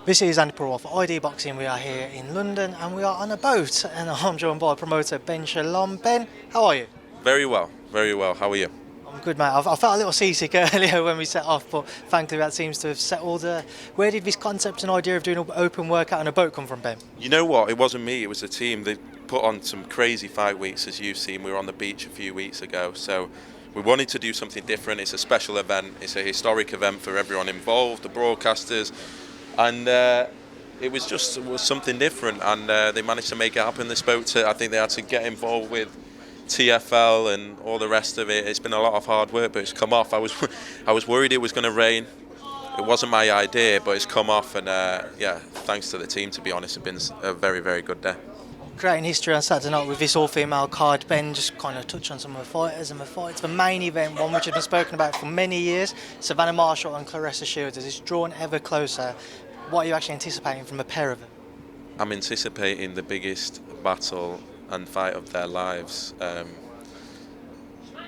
This is Andi Purewal for ID Boxing. We are here in London and we are on a boat, and I'm joined by promoter Ben Shalom. Ben, how are you? Very well, very well. How are you? I'm good, mate. I felt a little seasick earlier when we set off, but thankfully that seems to have settled. Where did this concept and idea of doing an open workout on a boat come from, Ben? You know what? It wasn't me. It was the team. They put on some crazy fight weeks, as you've seen. We were on the beach a few weeks ago, so we wanted to do something different. It's a special event. It's a historic event for everyone involved, the broadcasters, and it was something different. And they managed to make it happen. They spoke to. I think they had to get involved with TFL and all the rest of it. It's been a lot of hard work, but it's come off. I was worried it was going to rain. It wasn't my idea, but it's come off, and thanks to the team, to be honest, it's been a very, very good day. Creating history on Saturday night with this all-female card. Ben, just kind of touch on some of the fighters and the fights. The main event, one which has been spoken about for many years, Savannah Marshall and Claressa Shields, as it's drawn ever closer. What are you actually anticipating from a pair of them? I'm anticipating the biggest battle and fight of their lives.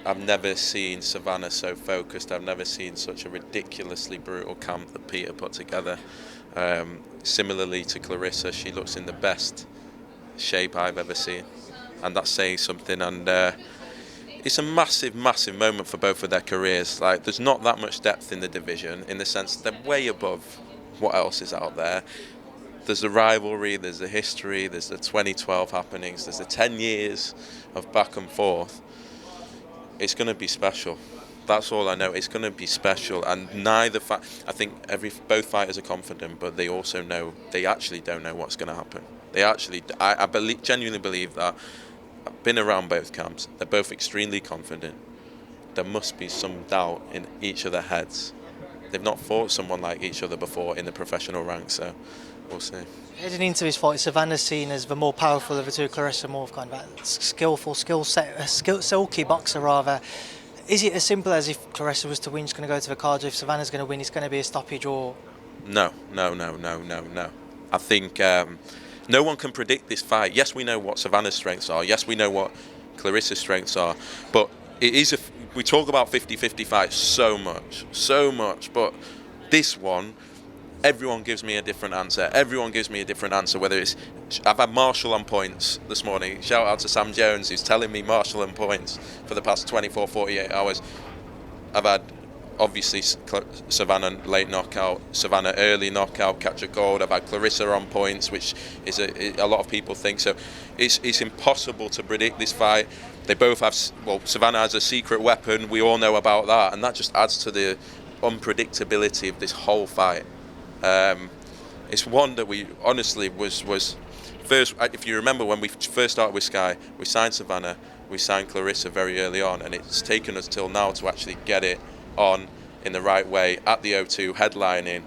I've never seen Savannah so focused. I've never seen such a ridiculously brutal camp that Peter put together. Similarly to Claressa, she looks in the best shape I've ever seen, and that's saying something. And it's a massive moment for both of their careers. Like, there's not that much depth in the division, in the sense they're way above what else is out there. There's the rivalry, there's the history, there's the 2012 happenings, there's the 10 years of back and forth. It's going to be special. That's all I know. It's going to be special, and I think both fighters are confident, but they also know they actually don't know what's going to happen. I genuinely believe that. I've been around both camps. They're both extremely confident. There must be some doubt in each of their heads. They've not fought someone like each other before in the professional ranks, so we'll see. Heading into this fight, Savannah's seen as the more powerful of the two, Claressa more of kind of a skillful, silky boxer rather. Is it as simple as if Claressa was to win, she's going to go to the cards, if Savannah's going to win, it's going to be a stoppage, or...? No. I think no one can predict this fight. Yes, we know what Savannah's strengths are. Yes, we know what Claressa's strengths are. But it is we talk about 50-50 fights so much. But this one, everyone gives me a different answer. Whether it's... I've had Marshall on points this morning. Shout out to Sam Jones, who's telling me Marshall on points for the past 24, 48 hours. I've had, obviously, Savannah late knockout, Savannah early knockout, catch a gold. I've had Claressa on points, which is a lot of people think. So it's impossible to predict this fight. They both have... Well, Savannah has a secret weapon. We all know about that. And that just adds to the unpredictability of this whole fight. It's one that we honestly was first. If you remember, when we first started with Sky, we signed Savannah, we signed Claressa very early on, and it's taken us till now to actually get it on in the right way at the O2, headlining.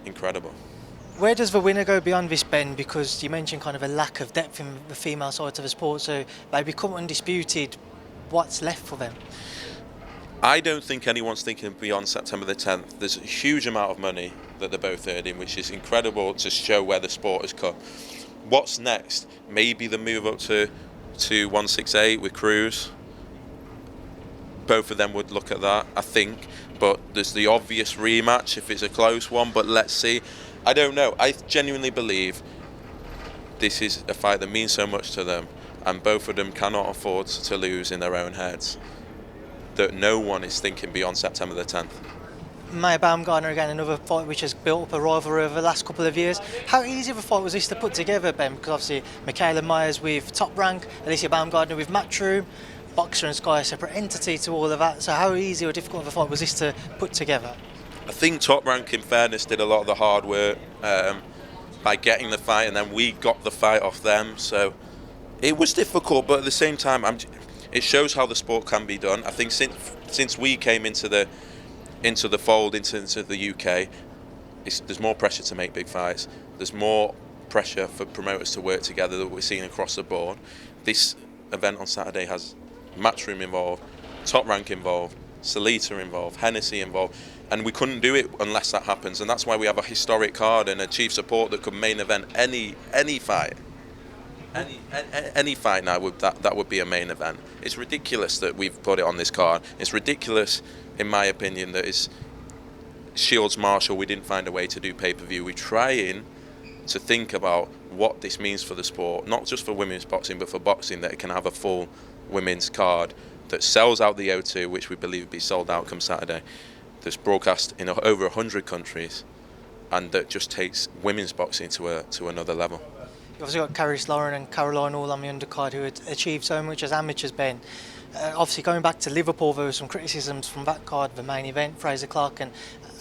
Incredible. Where does the winner go beyond this, Ben? Because you mentioned kind of a lack of depth in the female side of the sport, so they become undisputed. What's left for them? I don't think anyone's thinking beyond September the 10th. There's a huge amount of money that they're both earning, which is incredible to show where the sport has come. What's next? Maybe the move up to 168 with Cruz. Both of them would look at that, I think. But there's the obvious rematch if it's a close one, but let's see. I don't know. I genuinely believe this is a fight that means so much to them, and both of them cannot afford to lose in their own heads. That no one is thinking beyond September the 10th. Mayer-Baumgardner again, another fight which has built up a rivalry over the last couple of years. How easy of a fight was this to put together, Ben? Because obviously Michaela Myers with Top Rank, Alicia Baumgardner with Matchroom, Boxer and Sky a separate entity to all of that. So how easy or difficult of a fight was this to put together? I think Top Rank, in fairness, did a lot of the hard work by getting the fight, and then we got the fight off them. So it was difficult, but at the same time, it shows how the sport can be done. I think since we came into the fold, into the UK, there's more pressure to make big fights. There's more pressure for promoters to work together that we're seeing across the board. This event on Saturday has Matchroom involved, Top Rank involved, Salita involved, Hennessy involved, and we couldn't do it unless that happens. And that's why we have a historic card and a chief support that could main event any fight. Any fight now that would be a main event. It's ridiculous that we've put it on this card. It's ridiculous, in my opinion, that Shields Marshall, we didn't find a way to do pay-per-view. We're trying to think about what this means for the sport, not just for women's boxing, but for boxing, that it can have a full women's card that sells out the O2, which we believe will be sold out come Saturday, that's broadcast in over 100 countries, and that just takes women's boxing to another level. You've obviously got Caris Lauren and Caroline all on the undercard who had achieved so much as amateurs, Ben. Obviously, going back to Liverpool, there were some criticisms from that card, the main event, Frazer Clarke and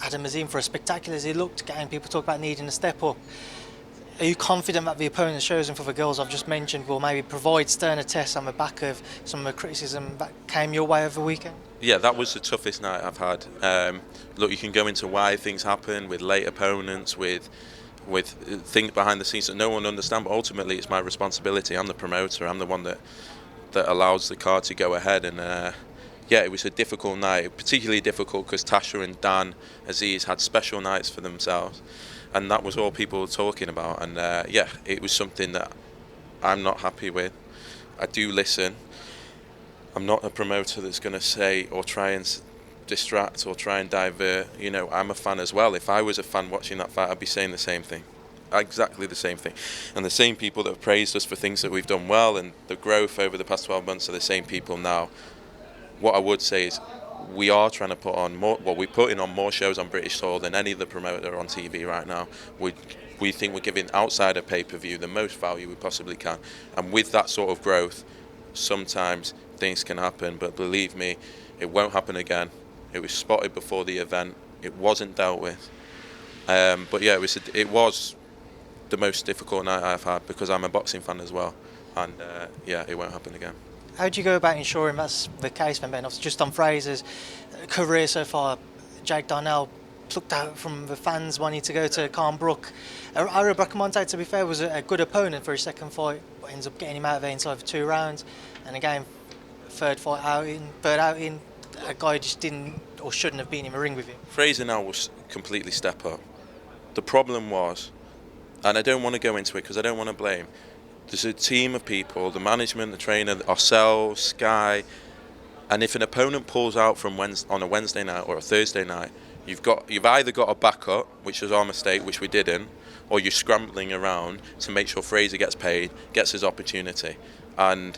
Adam Azim, for as spectacular as he looked, getting people talk about needing a step up. Are you confident that the opponents chosen for the girls I've just mentioned will maybe provide sterner tests on the back of some of the criticism that came your way over the weekend? Yeah, that was the toughest night I've had. Look, you can go into why things happen with late opponents, with things behind the scenes that no one understands, but ultimately it's my responsibility. I'm the promoter. I'm the one that allows the card to go ahead. And yeah, it was a difficult night, particularly difficult because Tasha and Dan Aziz had special nights for themselves, and that was all people were talking about. And yeah, it was something that I'm not happy with. I do listen. I'm not a promoter that's going to say or try and distract or try and divert. You know, I'm a fan as well. If I was a fan watching that fight, I'd be saying the same thing. Exactly the same thing. And the same people that have praised us for things that we've done well and the growth over the past 12 months are the same people now. What I would say is we are trying to put on more, well, we're putting on more shows on British soil than any other promoter on TV right now. We think we're giving outside of pay-per-view the most value we possibly can. And with that sort of growth, sometimes things can happen, but believe me, it won't happen again. It was spotted before the event. It wasn't dealt with. But yeah, it was the most difficult night I've had because I'm a boxing fan as well. And yeah, it won't happen again. How do you go about ensuring that's the case, Ben? Obviously, just on Frazer's career so far, Jake Darnell plucked out from the fans wanting to go to Brook. Ira Bracamonte, to be fair, was a good opponent for his second fight, but ends up getting him out of there inside for 2 rounds. And again, third outing, a guy just didn't or shouldn't have been in the ring with him. Frazer now was completely step up. The problem was, and I don't want to go into it because I don't want to blame, there's a team of people, the management, the trainer, ourselves, Sky, and if an opponent pulls out from on a Wednesday night or a Thursday night, you've either got a backup, which was our mistake, which we didn't, or you're scrambling around to make sure Frazer gets paid, gets his opportunity, and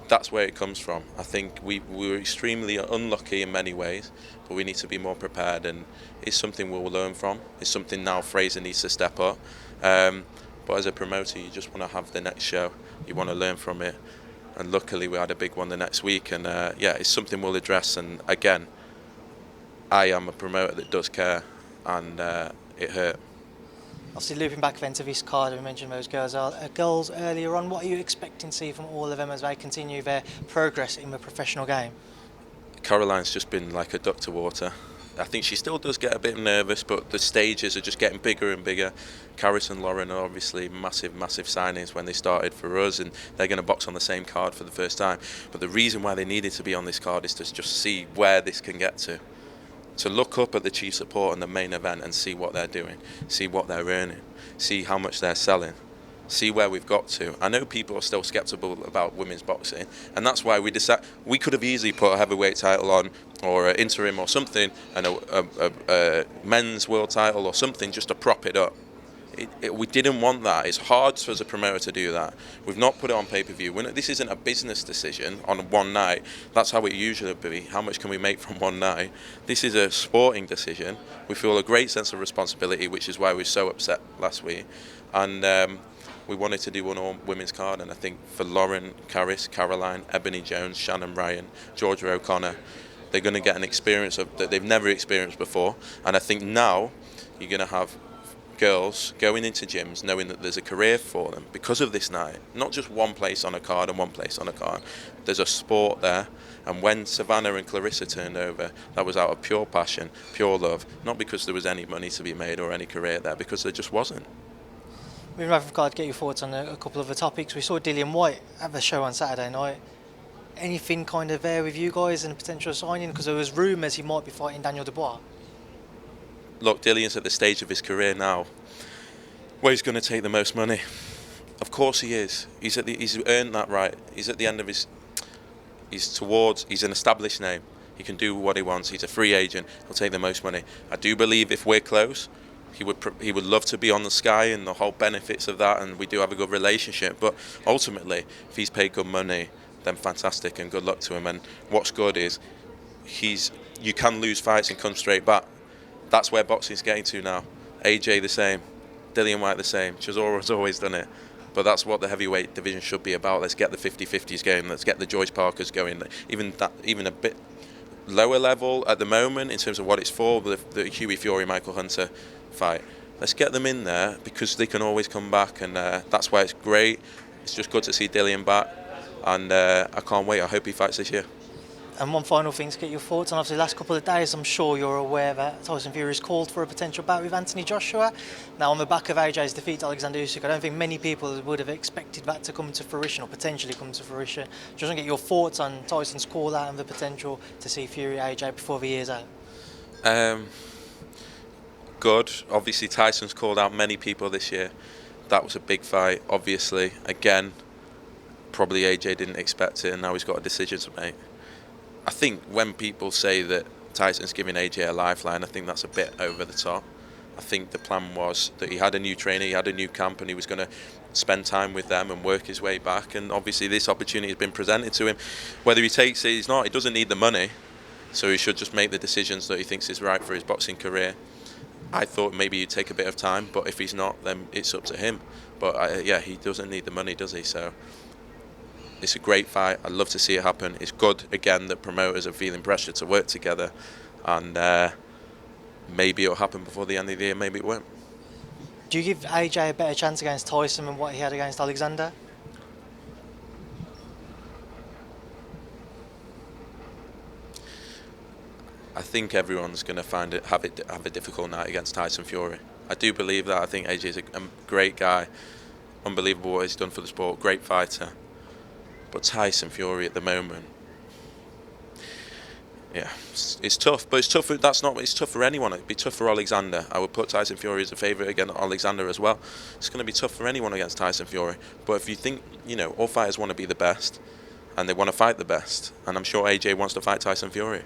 that's where it comes from. I think we were extremely unlucky in many ways, but we need to be more prepared, and it's something we'll learn from. It's something now Frazer needs to step up. But as a promoter, you just want to have the next show. You want to learn from it. And luckily, we had a big one the next week. And yeah, it's something we'll address. And again, I am a promoter that does care, and it hurt. Obviously, looping back then to this card, we mentioned those girls earlier on. What are you expecting to see from all of them as they continue their progress in the professional game? Caroline's just been like a duck to water. I think she still does get a bit nervous, but the stages are just getting bigger and bigger. Caris and Lauren are obviously massive signings when they started for us, and they're going to box on the same card for the first time. But the reason why they needed to be on this card is to just see where this can get to look up at the chief support and the main event and see what they're doing, see what they're earning, see how much they're selling, see where we've got to. I know people are still sceptical about women's boxing, and that's why we could have easily put a heavyweight title on, or an interim or something, and a men's world title or something just to prop it up. We didn't want that. It's hard for us as a promoter to do that. We've not put it on pay-per-view. This isn't a business decision on one night. That's how it usually be. How much can we make from one night? This is a sporting decision. We feel a great sense of responsibility, which is why we were so upset last week. And we wanted to do an all-women's card. And I think for Lauren, Caris, Caroline, Ebony Jones, Shannon Ryan, Georgia O'Connor, they're going to get an experience that they've never experienced before. And I think now you're going to have girls going into gyms knowing that there's a career for them because of this night. Not just one place on a card and one place on a card. There's a sport there. And when Savannah and Clarissa turned over, that was out of pure passion, pure love. Not because there was any money to be made or any career there, because there just wasn't. We'd rather get your thoughts on a couple of the topics. We saw Dillian Whyte have a show on Saturday night. Anything kind of there with you guys and a potential signing? Because there was rumours he might be fighting Daniel Dubois. Look, Dillian's at the stage of his career now where he's going to take the most money. Of course he is. He's earned that right. He's at the end of he's an established name. He can do what he wants. He's a free agent. He'll take the most money. I do believe if we're close, he would love to be on the Sky and the whole benefits of that, and we do have a good relationship. But ultimately, if he's paid good money, then fantastic and good luck to him. And what's good is you can lose fights and come straight back. That's where boxing's getting to now. AJ the same, Dillian Whyte the same. Chisora's always done it. But that's what the heavyweight division should be about. Let's get the 50-50s going. Let's get the Joyce Parkers going. Even a bit lower level at the moment in terms of what it's for, the Hughie Fury-Michael Hunter fight. Let's get them in there because they can always come back, and that's why it's great. It's just good to see Dillian back, and I can't wait. I hope he fights this year. And one final thing to get your thoughts on, obviously the last couple of days I'm sure you're aware that Tyson Fury's called for a potential bout with Usyk-Joshua. Now on the back of AJ's defeat to Alexander Usyk, I don't think many people would have expected that to come to fruition or potentially come to fruition. Just want to get your thoughts on Tyson's call out and the potential to see Fury AJ before the year's out. Good. Obviously Tyson's called out many people this year. That was a big fight, obviously. Again, probably AJ didn't expect it, and now he's got a decision to make. I think when people say that Tyson's giving AJ a lifeline, I think that's a bit over the top. I think the plan was that he had a new trainer, he had a new camp, and he was going to spend time with them and work his way back. And obviously this opportunity has been presented to him. Whether he takes it, he's not. He doesn't need the money, so he should just make the decisions that he thinks is right for his boxing career. I thought maybe he'd take a bit of time, but if he's not, then it's up to him. But yeah, he doesn't need the money, does he? So it's a great fight. I'd love to see it happen. It's good, again, that promoters are feeling pressure to work together, and maybe it'll happen before the end of the year, maybe it won't. Do you give AJ a better chance against Tyson than what he had against Alexander? I think everyone's going to have a difficult night against Tyson Fury. I do believe that. I think AJ's a great guy, unbelievable what he's done for the sport, great fighter. But Tyson Fury at the moment, yeah, it's tough. But it's tough. It's tough for anyone. It'd be tough for Alexander. I would put Tyson Fury as a favourite against Alexander as well. It's going to be tough for anyone against Tyson Fury. But if you think, all fighters want to be the best, and they want to fight the best, and I'm sure AJ wants to fight Tyson Fury.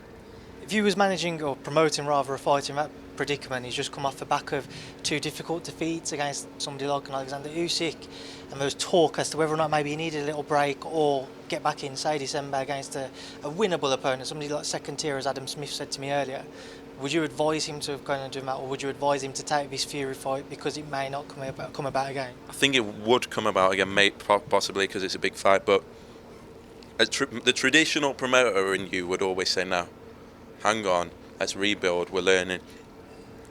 If you was managing or promoting rather a fight in that predicament, he's just come off the back of two difficult defeats against somebody like an Alexander Usyk, and there was talk as to whether or not maybe he needed a little break or get back in, say, December against a winnable opponent, somebody like second tier, as Adam Smith said to me earlier. Would you advise him to kind of do that, or would you advise him to take this Fury fight because it may not come about again? I think it would come about again, possibly because it's a big fight, but the traditional promoter in you would always say no. Hang on, let's rebuild, we're learning,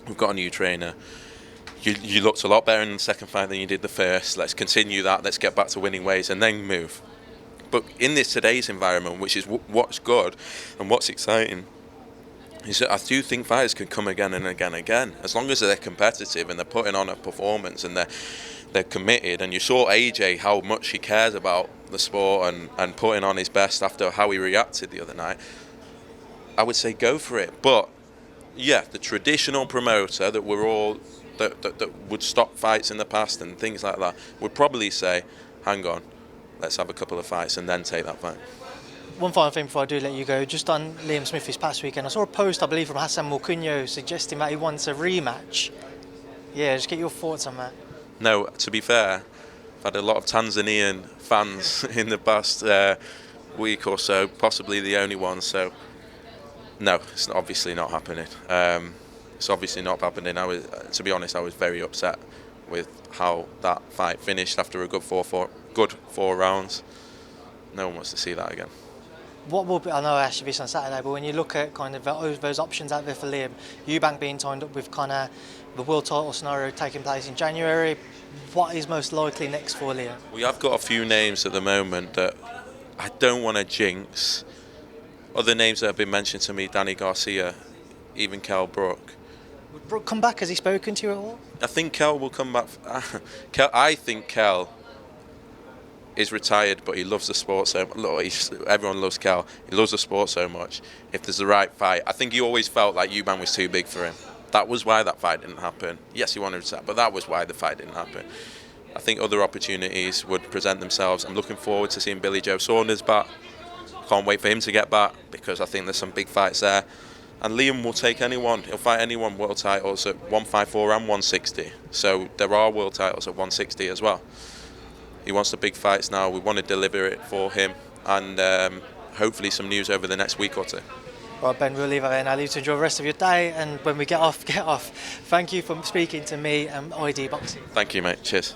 we've got a new trainer, you looked a lot better in the second fight than you did the first, let's continue that, let's get back to winning ways and then move. But in today's environment, which is what's good and what's exciting, is that I do think fighters can come again and again and again, as long as they're competitive and they're putting on a performance and they're committed. And you saw AJ, how much he cares about the sport and putting on his best after how he reacted the other night. I would say go for it. But yeah, the traditional promoter that that would stop fights in the past and things like that would probably say, hang on, let's have a couple of fights and then take that fight. One final thing before I do let you go, just on Liam Smith this past weekend, I saw a post, I believe, from Smith-Mwakinyo suggesting that he wants a rematch. Yeah, just get your thoughts on that. No, to be fair, I've had a lot of Tanzanian fans in the past week or so, possibly the only one, so no, it's obviously not happening. It's obviously not happening. To be honest, I was very upset with how that fight finished after a good four rounds. No one wants to see that again. What will be, I know I asked you this on Saturday, but when you look at kind of those options out there for Liam, Eubank being tied up with kind of the world title scenario taking place in January, what is most likely next for Liam? We have got a few names at the moment that I don't want to jinx. Other names that have been mentioned to me, Danny Garcia, even Kell, Brook. Would Brook come back? Has he spoken to you at all? I think Kell will come back. I think Kell is retired, but he loves the sport so much. Everyone loves Kell. He loves the sport so much. If there's the right fight, I think he always felt like Eubank was too big for him. That was why that fight didn't happen. Yes, he wanted to retire, but that was why the fight didn't happen. I think other opportunities would present themselves. I'm looking forward to seeing Billy Joe Saunders back. Can't wait for him to get back because I think there's some big fights there. And Liam will take anyone. He'll fight anyone world titles at 154 and 160. So there are world titles at 160 as well. He wants the big fights now. We want to deliver it for him. And hopefully some news over the next week or two. Right, Ben, we'll leave it there and I'll leave you to enjoy the rest of your day. And when we get off, get off. Thank you for speaking to me and ID Boxing. Thank you, mate. Cheers.